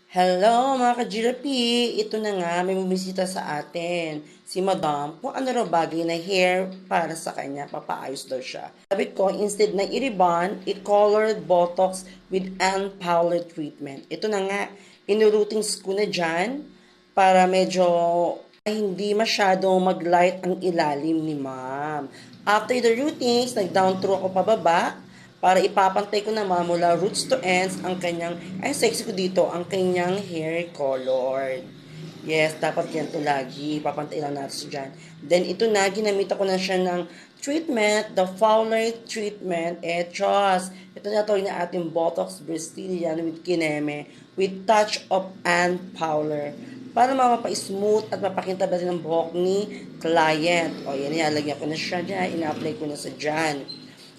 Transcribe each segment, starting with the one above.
Hello mga ka-GRP! Ito na nga, may bumisita sa atin. Si Madam, kung ano raw bagay na hair para sa kanya, papaayos daw siya. Sabi ko, instead na i-rebond, i-colored botox with powder treatment. Ito na nga, inurutings ko na dyan para medyo hindi masyadong mag-light ang ilalim ni ma'am. After the routings, nag-down through ako pababa para ipapantay ko naman mula roots to ends ang kanyang, ay sexy ko dito, ang kanyang hair color. Yes, dapat yan to lagi. Papantay lang natin dyan. Then, ito na, ginamit ako na siya ng treatment, the Fowler treatment. Chos. Ito na tawag na ating Botox Brazilian with Kineme with touch of and Fowler para mapapa-smooth at mapakintabas ng buhok ni client. O, yan, ilalagyan ko na siya dyan. Ina-apply ko na sa dyan.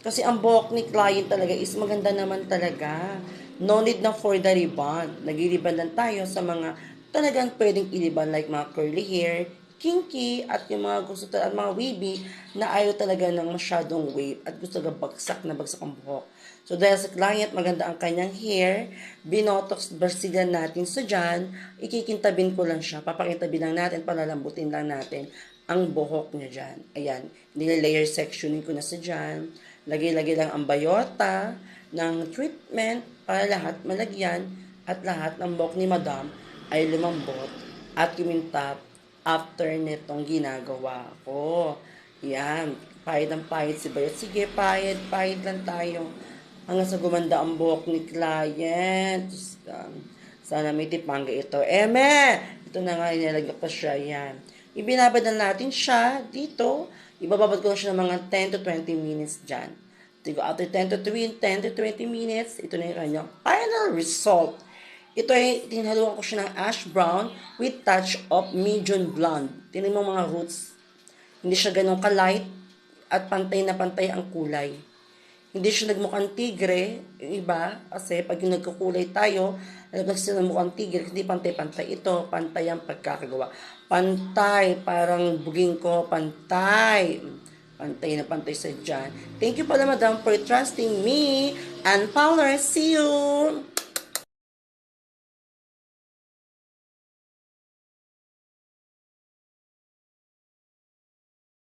Kasi ang buhok ni client talaga is maganda naman talaga. No need na for the rebound. Nag-rebound lang tayo sa mga talagang pwedeng iliban like mga curly hair, kinky, at yung mga gusto talaga, mga wavy na ayaw talaga ng masyadong wave at gusto talaga bagsak na bagsak ang buhok. So dahil sa client, maganda ang kanyang hair, binotox Brazilian natin sa dyan, ikikintabin ko lang siya, papakintabin lang natin, palalambutin lang natin ang buhok niya dyan. Ayan, nila-layer sectioning ko na sa dyan. Lagay-lagay lang ang bayota ng treatment para lahat malagyan at lahat ng buhok ni Madam ay lumambot at kumintap after nitong ginagawa ko. Yan, pahid ang pahid si Bayot. Sige, pahid lang tayo. Hanggang sa gumanda ang buhok ni client. Sana may tipangga ito. Ito na nga, inilagay pa siya. Yan. Ibinabad na natin siya dito. Ibababad ko na siya ng mga 10 to 20 minutes dyan. Tigo, after 10 to 20 minutes, ito na yung kanyang final result. Ito ay, tinhaluan ko siya ng ash brown with touch of medium blonde. Tingnan mo mga roots. Hindi siya ganun ka-light at pantay na pantay ang kulay. Hindi siya nagmukhang tigre, yung iba, kasi pag yung nagkukulay tayo, nagkakasya ng mukhang tigre, hindi pantay-pantay. Ito, pantay ang pagkakagawa. Pantay, parang buging ko, pantay. Pantay na pantay sa dyan. Thank you pala, Madam, for trusting me. And Fowler, see you!